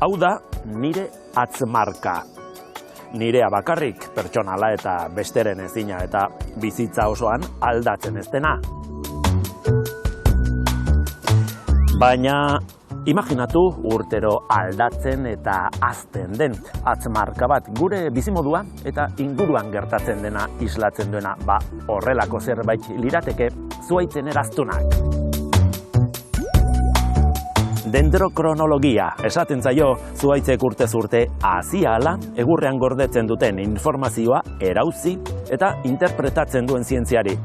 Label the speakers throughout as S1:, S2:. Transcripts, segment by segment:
S1: Hau da, nire atzmarka. Nirea bakarrik, pertsonala eta besteren ezina eta bizitza osoan aldatzen ez dena. Baina, imaginatu urtero aldatzen eta hazten den atzmarka bat. Gure bizimodua eta inguruan gertatzen dena islatzen duena, horrelako zerbait lirateke zuhaitzen eraztunak. Dendrokronologia, esaten zaio zuhaitzek urtez urte haziala egurrean gordetzen duten informazioa erauzi eta interpretatzen duen zientziari.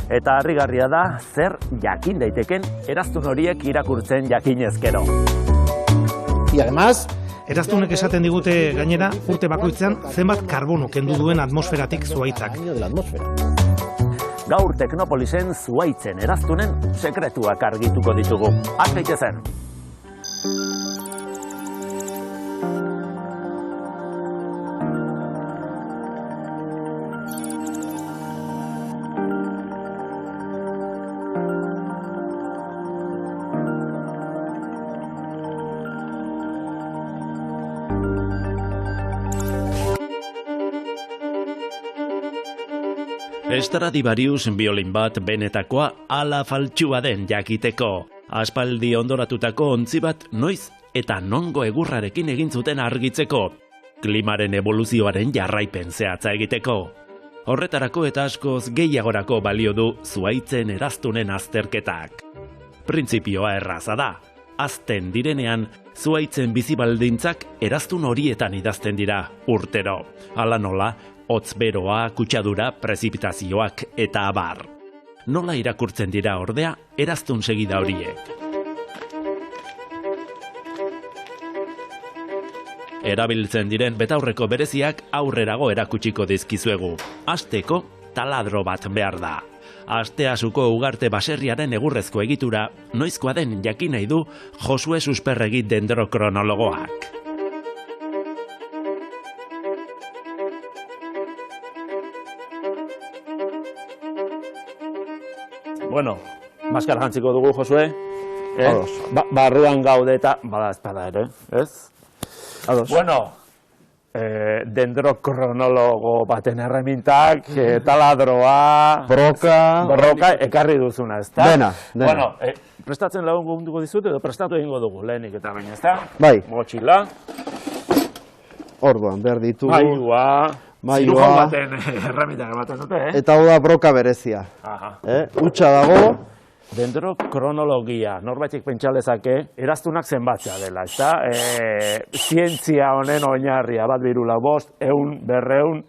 S1: Eta harrigarria da zer jakin daiteken eraztun horiek irakurtzen jakinezkero.
S2: Y además,
S3: Eraztunek esaten digute gainera urte bakoitzean zenbat karbono kendu duen atmosferatik zuhaitzak.
S1: Gaur Teknopolisen zuhaitzen eraztunen sekretuak argituko ditugu. Has gaitezen!
S4: Stradivarius biolin bat benetakoa ala faltsua den jakiteko. Aspaldi ondoratutako ontzi bat noiz eta nongo egurrarekin egin zuten argitzeko. Klimaren evoluzioaren jarraipen zehatza egiteko. Horretarako eta askoz gehiagorako balio du zuhaitzen eraztunen azterketak. Printzipioa erraza da. Hazten direnean, zuhaitzen bizibaldintzak eraztun horietan idazten dira urtero. Hala nola, hotz beroa, kutsadura, prezipitazioak eta abar. Nola irakurtzen dira ordea eraztun segida horiek? Erabiltzen diren betaurreko bereziak aurrerago erakutsiko dizkizuegu. Hasteko taladro bat behar da. Asteasuko ugarte baserriaren egurrezko egitura noizkoa den jakin nahi du Josue Susperregi dendrokronologoak.
S1: Bueno, maskara jantziko dugu, Josue. Barruan gaude eta bada espada ere, ez?
S2: Ados.
S1: Bueno, dendrokronologo baten erremintak, taladroa, borroka ekarri duzuna, ezta?
S2: Dena.
S1: Bueno, prestatzen lagunduko dizut edo prestatu egingo dugu lehenik eta baina, ezta?
S2: Bai.
S1: Motxila.
S2: Orduan, behar ditugu.
S1: Mailua. Zirujan baten erremintak ematen dute,
S2: Eta hau da broka berezia. Utsa dago.
S1: Dendrokronologia, norbaitek pentsalezake, eraztunak zenbatzea dela, ezta? Zientzia honen oinarria, bat birula bost, 100, 200,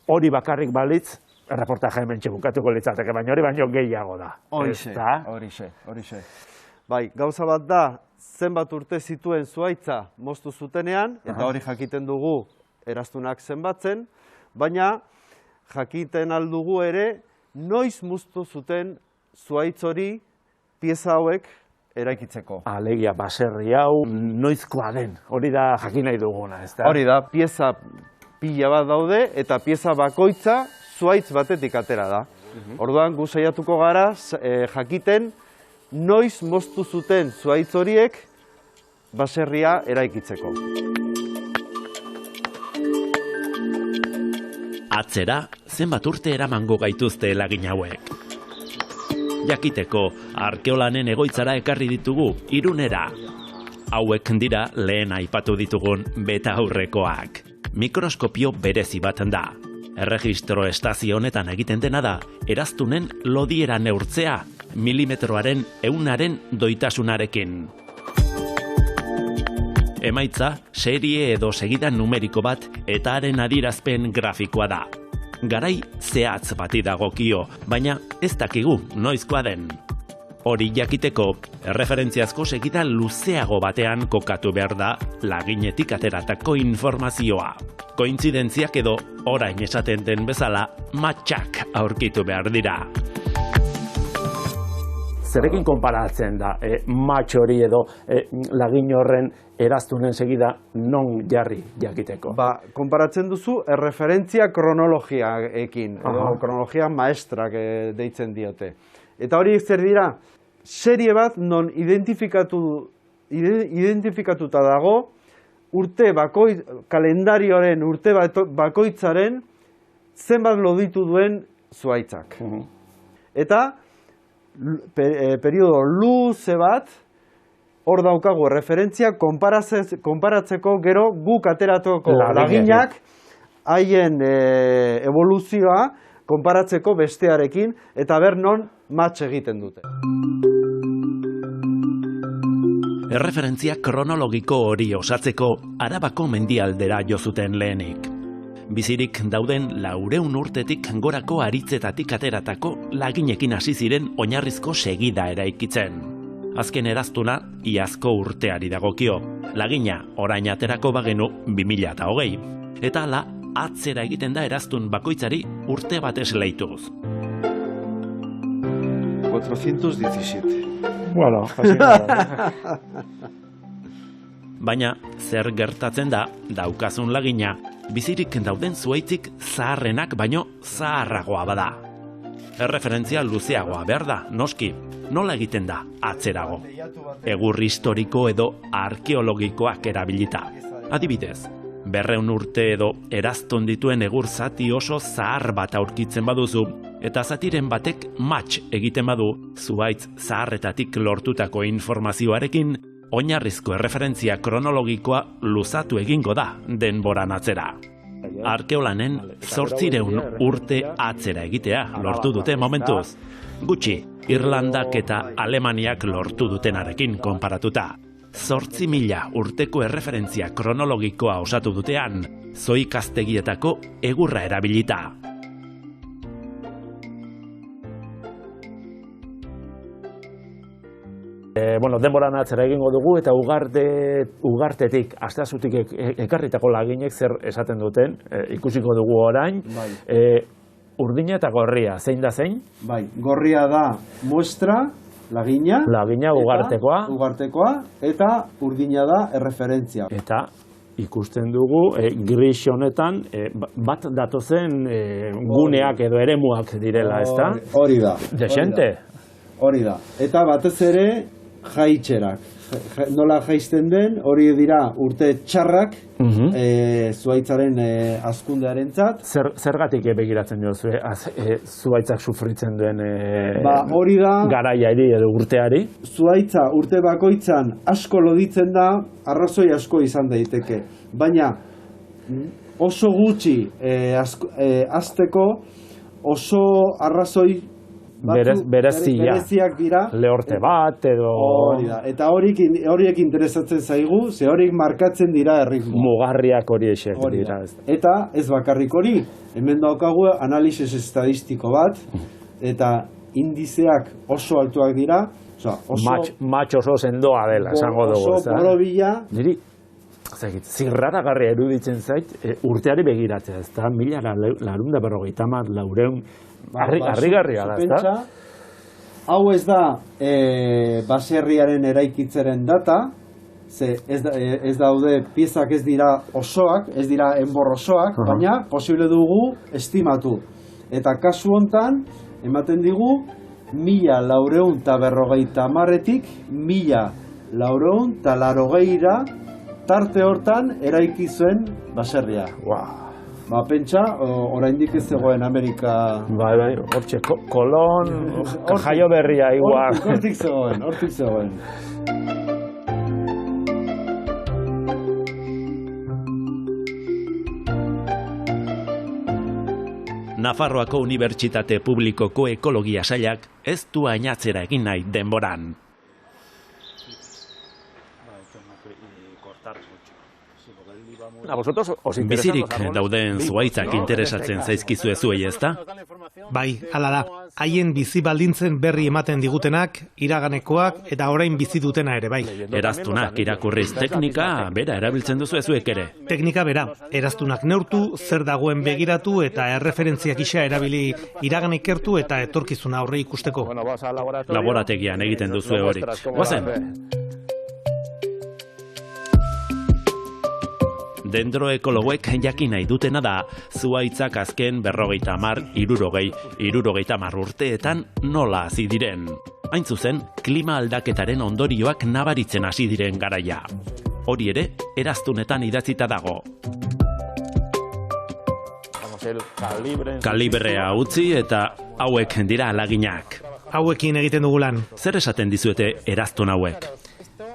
S1: hori bakarrik balitz, erreportaje hemen txebukatuko litzateke, baina hori baino gehiago da.
S2: Horixe. Bai, gauza bat da, zenbat urte zituen zuhaitza moztu zutenean, eta hori jakiten dugu eraztunak zenbatzen, baina jakiten aldugu ere, noiz moztu zuten zuhaitz hori pieza hauek eraikitzeko.
S1: Alegia, baserri hau noizkoa den, hori da jakin nahi duguna, ezta?
S2: Hori da, pieza pila bat daude, eta pieza bakoitza zuhaitz batetik atera da. Orduan, gu saiatuko gara jakiten noiz moztu zuten zuhaitz horiek baserria eraikitzeko.
S4: Atzera, zenbat urte eramango gaituzte elagin hauek. Jakiteko, arkeolanen egoitzara ekarri ditugu Irunera. Hauek dira lehen aipatu ditugun betaurrekoak. Mikroskopio berezi bat da. Erregistro estazio honetan egiten dena da, eraztunen lodiera neurtzea, milimetroaren 100aren doitasunarekin. Emaitza, serie edo segida numeriko bat eta haren adierazpen grafikoa da. Garai zehatz bati dagokio, baina ez dakigu noizkoa den. Hori jakiteko, erreferentziazko segida luzeago batean kokatu behar da laginetik ateratako informazioa. Kointzidentziak edo orain esaten den bezala matxak aurkitu behar dira.
S1: Zerekin konparatzen da matx hori edo lagin horren eraztunen segida non jarri jakiteko?
S2: Konparatzen duzu erreferentzia kronologiaekin, edo kronologia maestrak deitzen diote. Eta hori zer dira, serie bat non identifikatu identifikatuta dago kalendarioaren urte bakoitzaren zenbat loditu duen zuhaitzak. Eta periodo luze bat, hor daukagu referentzia konparatzeko gero guk ateratuko laginak haien evoluzioa konparatzeko bestearekin eta ber non match egiten dute.
S4: Erreferentzia kronologiko hori osatzeko Arabako mendialdera jo zuten lehenik. Bizirik dauden 400 urtetik gorako aritzetatik ateratako laginekin hasi ziren oinarrizko segida eraikitzen. Azken eraztuna iazko urteari dagokio. Lagina orain aterako bagenu 2020. Eta hala atzera egiten da eraztun bakoitzari urte batez lehituz.
S2: 417.
S3: Bueno, hasi gara.
S4: Baina zer gertatzen da daukazun lagina bizirik dauden zuhaitzik zaharrenak baino zaharragoa bada. Erreferentzia luzeagoa behar da, noski, nola egiten da atzerago. Egur historiko edo arkeologikoak erabilita. Adibidez, 200 urte edo erazton dituen egur zati oso zahar bat aurkitzen baduzu, eta zatiren batek match egiten badu zuhaitz zaharretatik lortutako informazioarekin, oinarrizko erreferentzia kronologikoa luzatu egingo da denboran atzera. Arkeolanen 800 urte atzera egitea lortu dute momentuz. Gutxi, Irlandak eta Alemaniak lortu dutenarekin konparatuta. 8.000 urteko erreferentzia kronologikoa osatu dutean, zoikaztegietako egurra erabilita.
S1: Denboran atzera egingo dugu eta ugartetik, asteazutik ekarritako laginek zer esaten duten, ikusiko dugu orain. Urdina eta gorria, zein da zein?
S2: Bai, gorria da muestra, lagina ugartekoa, eta urdina da erreferentzia.
S1: Eta ikusten dugu, gris honetan, bat datozen guneak edo eremuak direla, ezta?
S2: Hori da.
S1: Desente?
S2: Hori da. Eta batez ere jaitxerak. Nola jaisten den, hori dira urte txarrak zuhaitzaren hazkundearentzat.
S1: Zergatik begiratzen duzu, zuhaitzak sufritzen duen
S2: hori da,
S1: garaiari edo urteari?
S2: Zuhaitza urte bakoitzan asko loditzen da, arrazoi asko izan daiteke. Baina oso gutxi hasteko oso arrazoi bereziak dira.
S1: Lehorte bat edo...
S2: Hori da, eta horiek interesatzen zaigu, ze horiek markatzen dira erritmo.
S1: Mugarriak hori esek dira.
S2: Eta ez bakarrik hori, hemen daukagu analizis estadistiko bat, eta indizeak oso altuak dira.
S1: Matx oso sendoa dela, esango dugu.
S2: Oso borobila.
S1: Niri, zirraragarria eruditzen zait, urteari begiratzea, ez da, 1450, harrigarria da, ez da?
S2: Hau ez da baserriaren eraikitzaren data, ze ez daude piezak ez dira osoak, ez dira enbor osoak, baina posible dugu estimatu. Eta kasu hontan, ematen digu, 1450-etik 1480-ra tarte hortan eraiki zuen baserria. Pentsa, oraindik ez zegoen Amerika...
S1: Bai, hortxe, Kolon, jaio berria igual.
S2: Hortik zegoen.
S4: Nafarroako Unibertsitate Publikoko Ekologia Sailak ez du ainatzera egin nahi denboran. Bizirik dauden zuhaitzak interesatzen zaizkizu ezuei, ezta?
S3: Bai, hala da. Haien bizi baldintzen berri ematen digutenak, iraganekoak eta orain bizi dutena ere, bai.
S4: Eraztunak irakurriz teknika bera erabiltzen duzu ezuek ere.
S3: Teknika bera, eraztunak neurtu, zer dagoen begiratu eta erreferentziak isa erabili iragan ikertu eta etorkizuna aurre ikusteko.
S4: Laborategian egiten duzu hori. Goazen? Dendroekologoek jakin nahi dutena da, zuhaitzak azken 50, 60, 70 urteetan nola hazi diren. hain zuzen, klima aldaketaren ondorioak nabaritzen hasi diren garaia. Hori ere, eraztunetan idatzita dago. Kalibrea utzi eta hauek dira alaginak.
S3: Hauekin egiten dugu lan.
S4: Zer esaten dizuete eraztun hauek?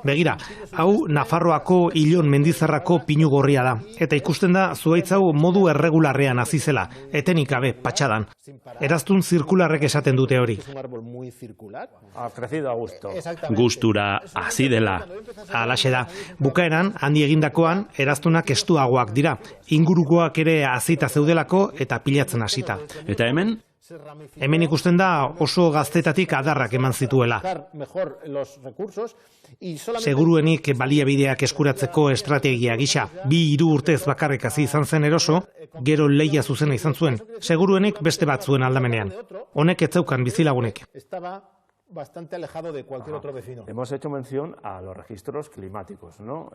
S3: Begira, hau Nafarroako Ilon mendizarrako pinu gorria da. Eta ikusten da zuhaitz hau modu erregularrean hasi zela, etenik gabe, patxadan. Eraztun zirkularrek esaten dute hori.
S4: Gustura hasi dela.
S3: Halaxe da, bukaeran, handi egindakoan, eraztunak estuagoak dira. Ingurukoak ere hazita zeudelako eta pilatzen hasita.
S4: Eta hemen?
S3: Hemen ikusten da oso gaztetatik adarrak eman zituela. Seguruenik baliabideak eskuratzeko estrategia gisa. 2-3 urtez bakarrik hasi izan zen eroso, gero lehia zuzena izan zuen. Seguruenik beste bat zuen aldamenean. Honek ez zeukan bizilagunek.
S5: Bastante alejado de cualquier otro vecino.
S1: Hemos hecho mención a los registros climáticos, ¿no?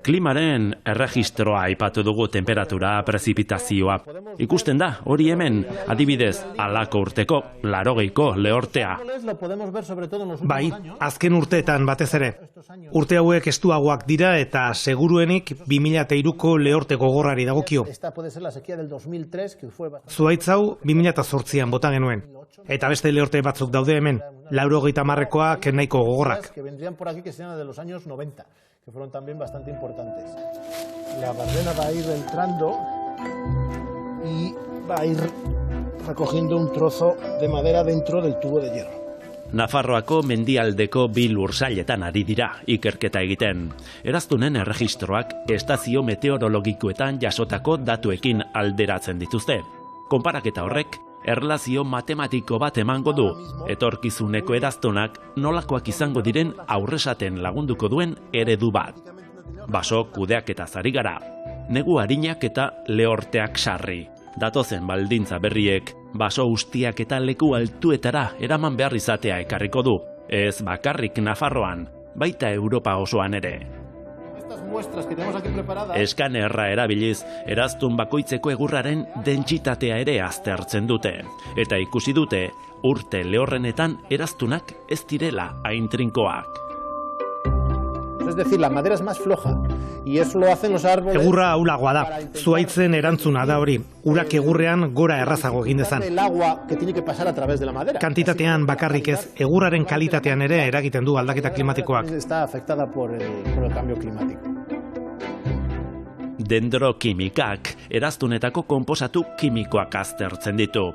S4: Klimaren erregistroa aipatu dugu temperatura, prezipitazioa. Ikusten da, hori hemen, adibidez, halako urteko, 80ko lehortea.
S3: Bai, azken urteetan batez ere. Urte hauek estuagoak dira eta seguruenik 2003ko lehorte gogorrari dagokio. Zuhaitz hau 2008an bota genuen. Eta beste lehorte batzuk daude hemen, 80koak nahiko gogorrak.
S5: Que vendrían por aquí que sean de los años 90, que fueron también bastante importantes. La barbena va a ir entrando y va a ir recogiendo un trozo de madera dentro del tubo de hierro.
S4: Nafarroako mendialdeko bi lursailetan ari dira ikerketa egiten. Eraztunen erregistroak estazio meteorologikoetan jasotako datuekin alderatzen dituzte. Konparaketa horrek erlazio matematiko bat emango du, etorkizuneko eraztunak nolakoak izango diren aurresaten lagunduko duen eredu bat. Baso kudeaketa zari gara, negu harinak eta lehorteak sarri. Datozen baldintza berriek, baso ustiak eta leku altuetara eraman behar izatea ekarriko du, ez bakarrik Nafarroan, baita Europa osoan ere. Eskanerra erabiliz, eraztun bakoitzeko egurraren dentsitatea ere aztertzen dute. Eta ikusi dute, urte lehorrenetan eraztunak ez direla hain trinkoak.
S5: Es decir, la madera es más floja. Y eso lo hacen los árboles.
S3: Egurra ahulagoa da. Zuhaitzen erantzuna da hori. Urak egurrean gora errazago egin dezan.
S5: El agua que tiene que pasar a través de la madera.
S3: Kantitatean bakarrik ez, egurraren kalitatean ere eragiten du aldaketa klimatikoak.
S5: Está afectada por el cambio climático.
S4: Dendrokimikak eraztunetako konposatu kimikoak aztertzen ditu.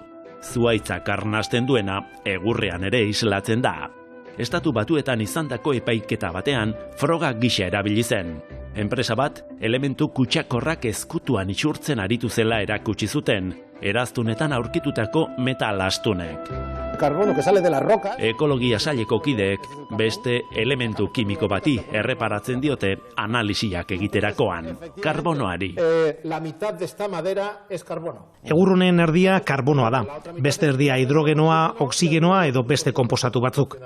S4: Zuhaitzak arnasten duena egurrean ere islatzen da. Estatu Batuetan izandako epaiketa batean froga gisa erabili zen. Enpresa bat, elementu kutsakorrak ezkutuan isurtzen aritu zela erakutsi zuten, eraztunetan aurkitutako metal astunek.
S5: Carbono que sale de la roca.
S4: Ekologia saileko kideek beste elementu kimiko bati erreparatzen diote analisiak egiterakoan, karbonoari.
S5: La mitad de esta madera es carbono.
S3: Egurronen erdia karbonoa da, beste erdia hidrogenoa, oksigenoa edo beste konposatu batzuk.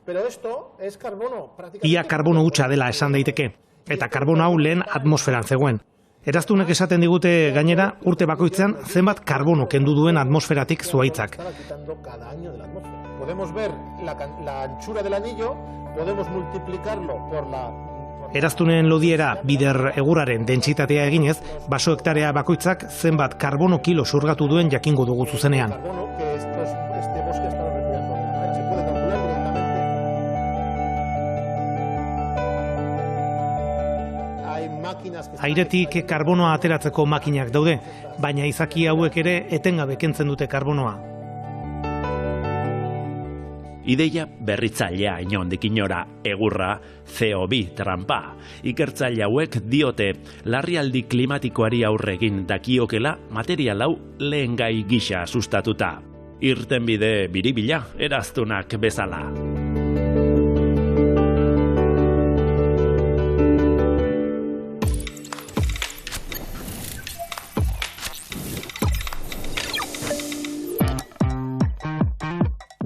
S5: Pero esto es carbono.
S3: Ia karbono hutsa dela esan daiteke, eta karbono hau lehen atmosferan zegoen. Eraztunek esaten digute gainera urte bakoitzean zenbat karbono kendu duen atmosferatik zuhaitzak.
S5: Podemos ver la anchura del anillo, podemos multiplicarlo por la...
S3: Eraztunen lodiera bider egurraren dentsitatea eginez, baso hektarea bakoitzak zenbat karbono kilo surgatu duen jakingo dugu zuzenean. Airetik karbonoa ateratzeko makinak daude, baina izaki hauek ere etengabe kentzen dute karbonoa.
S4: Ideia berritzailea inondik inora, egurra, CO2 trampa. Ikertzaile hauek diote larrialdi klimatikoari aurre egin dakiokela material hau lehen gai gisa sustatuta. Irtenbide biribila eraztunak bezala.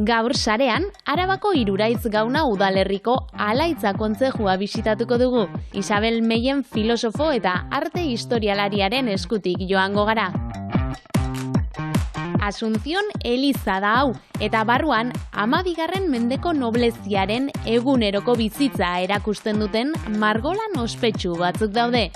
S6: Gaur sarean, Arabako Iruraiz Gauna udalerriko Alaitza kontzejua bisitatuko dugu. Isabel Meyen filosofo eta arte historialariaren eskutik joango gara. Asunción eliza da hau, eta barruan 12. mendeko nobleziaren eguneroko bizitza erakusten duten margolan ospetsu batzuk daude.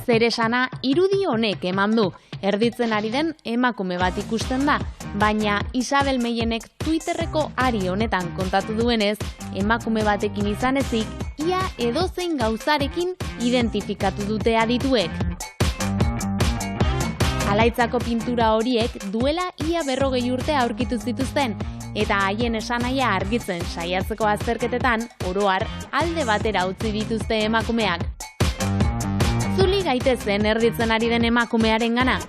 S6: Zer esana irudi honek eman du, erditzen ari den emakume bat ikusten da, baina Isabel Meyenek Twitterreko ari honetan kontatu duenez, emakume batekin izan ezik, ia edozein gauzarekin identifikatu dute adituek. Alaitzako pintura horiek duela ia 40 urte aurkitu zituzten, eta haien esanahia argitzen saiatzeko azterketetan, oro har alde batera utzi dituzte emakumeak. Zuli gaitezen erditzen ari den emakumearengana.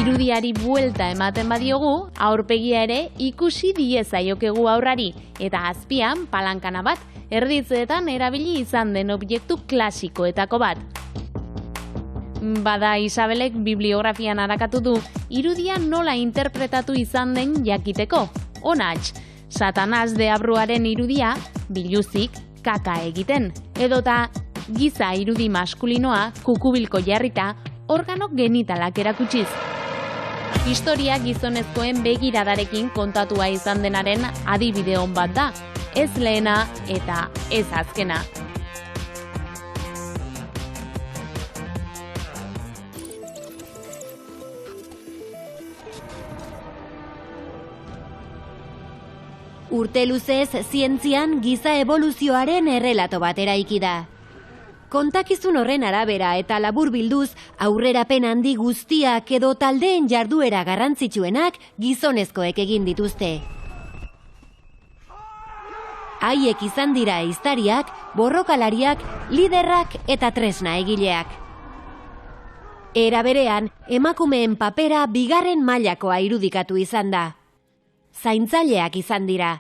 S6: Irudiari buelta ematen badiogu, aurpegia ere ikusi diezaiokegu aurrari, eta azpian palankana bat erditzeetan erabili izan den objektu klasikoetako bat. Bada Isabelek bibliografian arakatu du, irudia nola interpretatu izan den jakiteko. Onats, Satanaz deabruaren irudia, biluzik, kaka egiten, edota giza irudi maskulinoa kukubilko jarrita, organo genitalak erakutsiz. Historia gizonezkoen begiradarekin kontatua izan denaren adibide on bat da, ez lehena eta ez azkena.
S7: Urte luzez zientzian giza eboluzioaren errelato bat eraiki da. Kontakizun horren arabera eta labur bilduz, aurrerapen handi guztiak edo taldeen jarduera garrantzitsuenak gizonezkoek egin dituzte. Haiek izan dira ehiztariak, borrokalariak, liderrak eta tresna egileak. Era berean, emakumeen papera bigarren mailakoa irudikatu izan da. Zaintzaileak izan dira.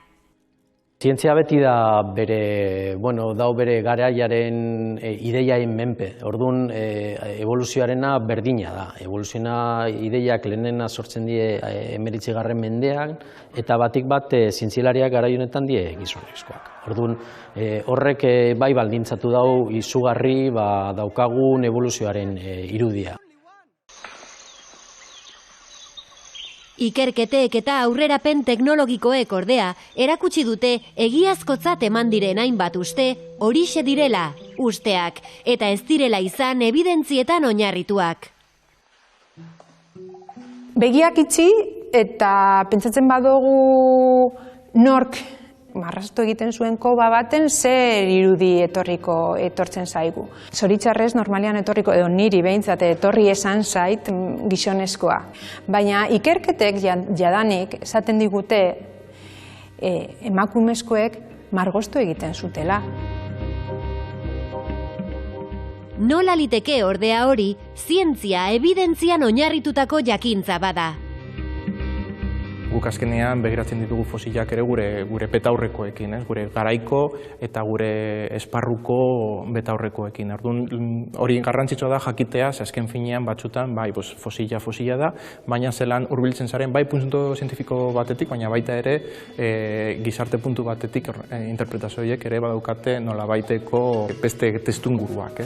S8: Zientzia beti da bere garaiaren ideiaen menpe. Orduan, evoluzioarena berdina da. Evoluzioa ideiak lehenena sortzen die 19. mendean, eta batik bat zientzialariak garai honetan die gizonezkoak. Orduan, horrek bai baldintzatu dau izugarri daukagun evoluzioaren irudia.
S7: Ikerketek eta aurrerapen teknologikoek ordea, erakutsi dute egiazkotzat eman diren hainbat uste, horixe direla, usteak, eta ez direla izan ebidentzietan oinarrituak.
S9: Begiak itxi eta pentsatzen badugu nork marraztu egiten zuen koba baten zer irudi etortzen zaigu. Zoritxarrez normalian etorriko, edo niri behintzat etorri esan zait gizonezkoa. Baina ikerketek jadanik esaten digute emakumezkoek margostu egiten zutela.
S7: Nola liteke ordea hori, zientzia ebidentzian oinarritutako jakintza bada.
S10: Guk azkenean begiratzen ditugu fosilak ere gure betaurrekoekin, gure garaiko eta gure esparruko betaurrekoekin. Orduan, hori garrantzitsua da jakitea, azken finean batzutan, bai, fosila da, baina zelan hurbiltzen zaren, bai puntu zientifiko batetik, baina baita ere gizarte puntu batetik interpretazioiek ere badaukate nola baiteko beste testuinguruak.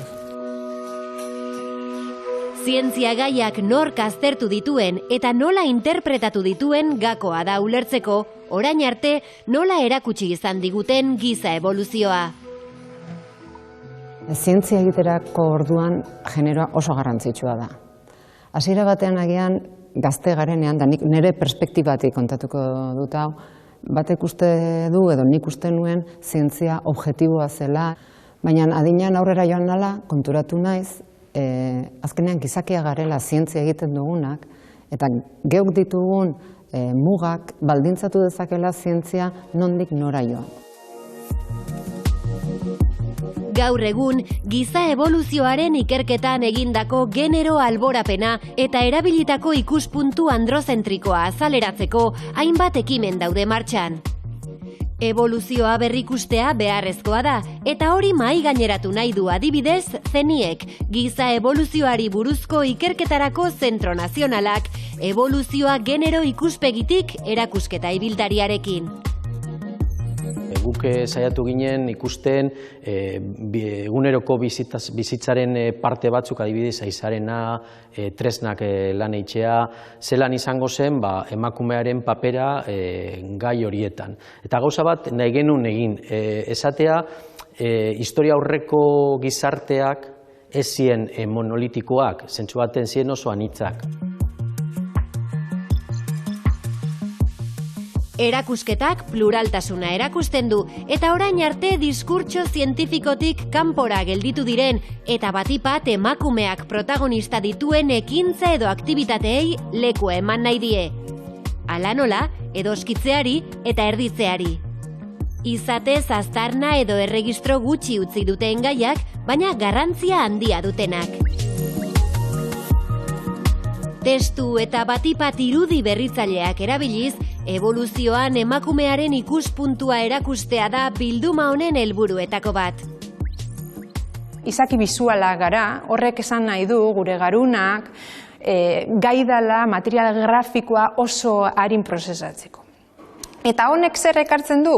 S7: Zientzia gaiak nork aztertu dituen eta nola interpretatu dituen gakoa da ulertzeko, orain arte nola erakutsi izan diguten giza eboluzioa.
S11: Zientzia egiterako orduan generoa oso garrantzitsua da. Hasiera batean agian gazte garenean, da nire perspektibatik kontatuko dut hau, batek uste du edo nik uste nuen zientzia objektiboa zela, baina adinean aurrera joan nala konturatu naiz, azkenean gizakia garela zientzia egiten dugunak, eta geuk ditugun mugak baldintzatu dezakela zientzia nondik nora joan.
S7: Gaur egun, giza eboluzioaren ikerketan egindako genero alborapena eta erabilitako ikuspuntu androzentrikoa azaleratzeko hainbat ekimen daude martxan. Eboluzioa berrikustea beharrezkoa da, eta hori mahai gaineratu nahi du adibidez Zeniek, giza eboluzioari buruzko ikerketarako zentro nazionalak, eboluzioa genero ikuspegitik erakusketa ibiltariarekin.
S8: Guk saiatu ginen ikusten eguneroko bizitzaren parte batzuk, adibidez, aizarena, tresnak lan eitzea, zelan izango zen emakumearen papera gai horietan. Eta gauza bat nahi genuen egin, esatea, historia aurreko gizarteak ez ziren monolitikoak, zentzu baten ziren oso anitzak.
S7: Erakusketak pluraltasuna erakusten du, eta orain arte diskurtso zientifikotik kanpora gelditu diren, eta batipat emakumeak protagonista dituen ekintza edo aktibitateei lekua eman nahi die. Hala nola, edoskitzeari eta erditzeari. Izatez aztarna edo erregistro gutxi utzi duten gaiak, baina garrantzia handia dutenak. Testu eta batipat irudi berritzaileak erabiliz, evoluzioan emakumearen ikuspuntua erakustea da bilduma honen helburuetako bat.
S9: Izaki bizuala gara, horrek esan nahi du gure garunak, gai dela material grafikoa oso arin prozesatzeko. Eta honek zer ekartzen du?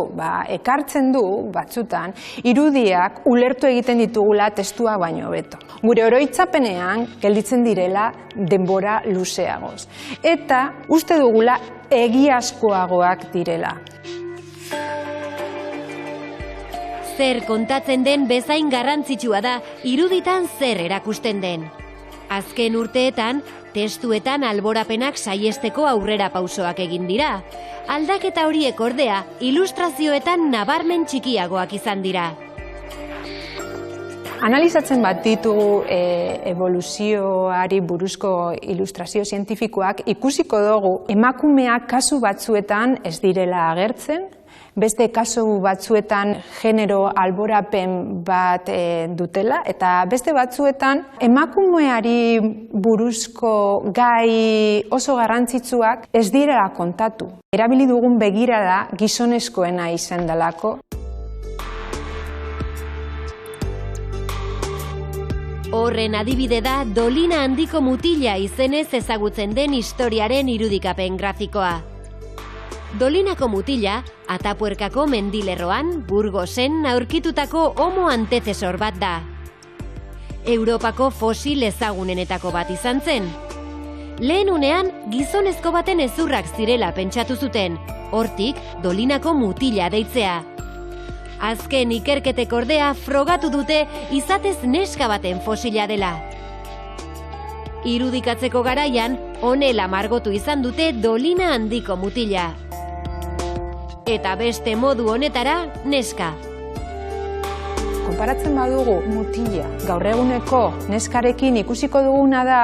S9: Ekartzen du, batzutan, irudiak ulertu egiten ditugula testua baino beto. Gure oroitzapenean gelditzen direla denbora luzeagoz. Eta uste dugula egiazkoagoak direla.
S7: Zer kontatzen den bezain garrantzitsua da iruditan zer erakusten den. Azken urteetan, testuetan alborapenak saiesteko aurrera pausoak egin dira. Aldaketa horiek ordea, ilustrazioetan nabarmen txikiagoak izan dira.
S9: Analizatzen bat ditugu evoluzioari buruzko ilustrazio zientifikoak, ikusiko dugu emakumeak kasu batzuetan ez direla agertzen, beste kasu batzuetan genero alborapen bat dutela, eta beste batzuetan emakumeari buruzko gai oso garrantzitsuak ez direla kontatu. Erabili dugun begirada gizonezkoena izan delako.
S7: Horren adibide da Dolina handiko mutila izenez ezagutzen den historiaren irudikapen grafikoa. Dolinako mutila, Atapuerkako mendilerroan, Burgosen aurkitutako homo antezesor bat da. Europako fosil ezagunenetako bat izan zen. Lehen unean, gizonezko baten hezurrak zirela pentsatu zuten, hortik Dolinako mutila deitzea. Azken ikerketek ordea frogatu dute izatez neska baten fosila dela. Irudikatzeko garaian, honela margotu izan dute Dolina handiko mutila. Eta beste modu honetara, neska.
S9: Konparatzen badugu mutila gaur eguneko neskarekin ikusiko duguna da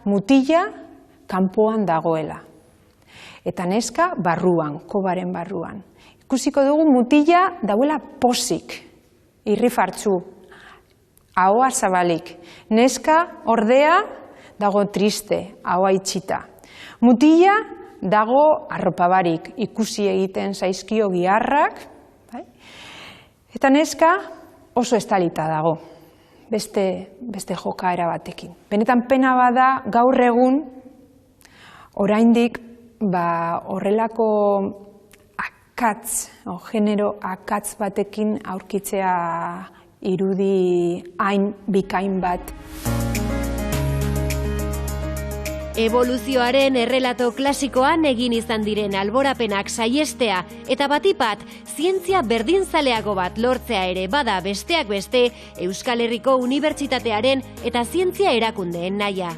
S9: mutila kanpoan dagoela. Eta neska barruan, kobaren barruan. Ikusiko dugu mutila dauela posik, irrifartzu, ahoa zabalik. Neska ordea dago triste, ahoa itxita. Mutila dago arropabarik, ikusi egiten zaizkio giharrak, eta neska oso estalita dago, beste jokaera batekin. Benetan pena bada gaur egun, oraindik horrelako genero akatz batekin aurkitzea irudi hain bikain bat.
S7: Evoluzioaren errelato klasikoan egin izan diren alborapenak saiestea eta batipat zientzia berdinzaleago bat lortzea ere bada besteak beste Euskal Herriko Unibertsitatearen eta zientzia erakundeen nahia.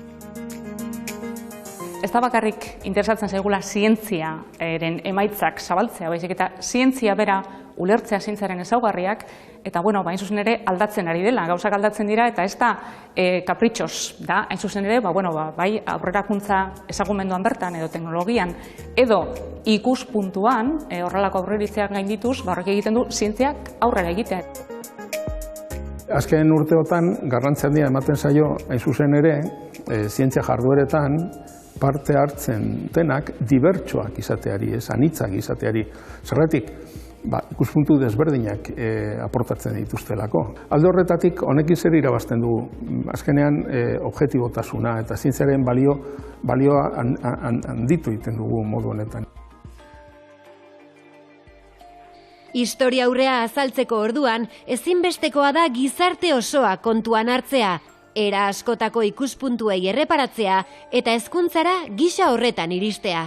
S12: Ez da bakarrik interesatzen zaigula zientziaren emaitzak zabaltzea, baizik eta zientzia bera ulertzea zientziaren ezaugarriak, eta hain zuzen ere aldatzen ari dela, gauzak aldatzen dira, eta ez da kapritxos da, hain zuzen ere, bai aurrerakuntza ezagumenduan bertan edo teknologian, edo ikuspuntuan, horrelako aurreritzeak gaindituz, horrek egiten du zientziak aurrera egitea.
S13: Azken urteotan garrantzia handia ematen zaio, hain zuzen ere, zientzia jardueretan, parte hartzen denak dibertsoak izateari, anitzak izateari. Zergatik, ikuspuntu desberdinak aportatzen dituztelako. Alde horretatik, honekin zer irabazten du, azkenean objektibotasuna eta zientziaren balioa handitu egiten dugu modu honetan.
S7: Historia aurrea azaltzeko orduan, ezinbestekoa da gizarte osoa kontuan hartzea, era askotako ikuspuntuei erreparatzea eta hezkuntzara gisa horretan iristea.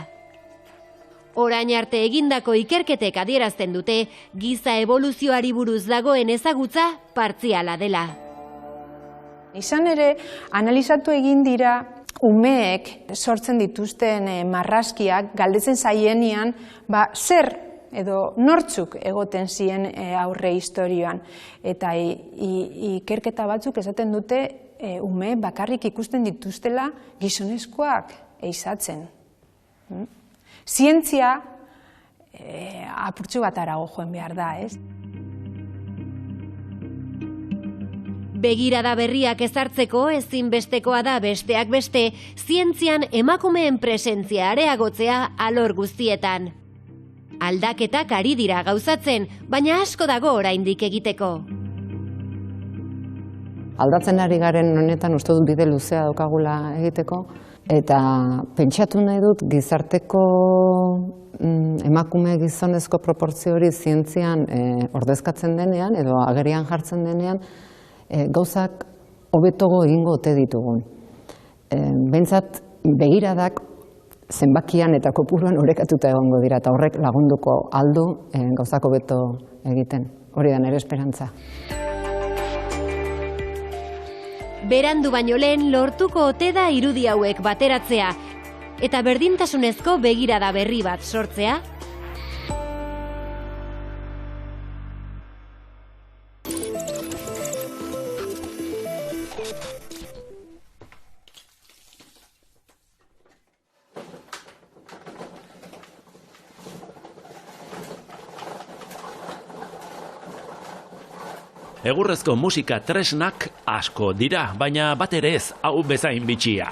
S7: Orain arte egindako ikerketek adierazten dute, giza evoluzioari buruz dagoen ezagutza partziala dela.
S9: Izan ere, analizatu egin dira umeek sortzen dituzten marrazkiak galdetzen zaienean, zer edo nortzuk egoten ziren aurre historioan. Eta ikerketa batzuk esaten dute ume bakarrik ikusten dituztela gizonezkoak ehizatzen. Zientzia apurtxu bat arago joan behar da, ez?
S7: Begirada berriak ezartzeko ezinbestekoa da besteak beste, zientzian emakumeen presentzia areagotzea alor guztietan. Aldaketak ari dira gauzatzen, baina asko dago oraindik egiteko.
S11: Aldatzen ari garen honetan uste dut bide luzea daukagula egiteko, eta pentsatu nahi dut gizarteko emakume gizonezko proportzio hori zientzian ordezkatzen denean, edo agerian jartzen denean, gauzak hobetogo egingo ote ditugun. Behintzat, begiradak zenbakian eta kopuruan orekatuta egongo dira, eta horrek lagunduko aldu gauzak hobeto egiten. Hori da nire esperantza.
S7: Berandu baino lehen lortuko ote da irudi hauek bateratzea, eta berdintasunezko begirada berri bat sortzea?
S4: Egurrezko musika tresnak asko dira, baina bat ere ez hau bezain bitxia.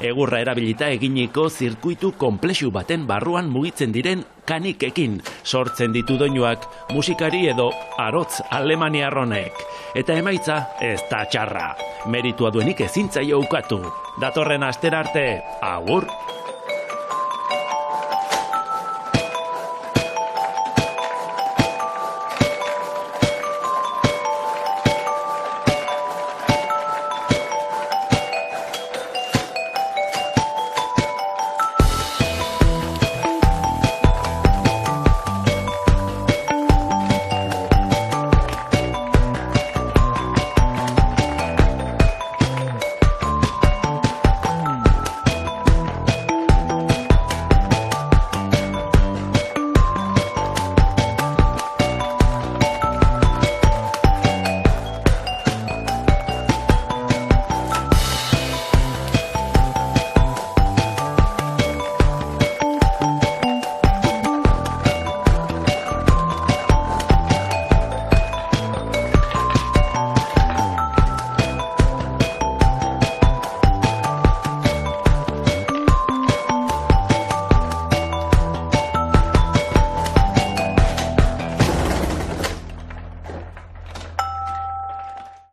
S4: Egurra erabilita eginiko zirkuitu konplexu baten barruan mugitzen diren kanikekin sortzen ditu doinuak musikari edo arotz alemaniarronek. Eta emaitza ez da txarra. Meritua duenik ezintzaio ukatu. Datorren astera arte, agur!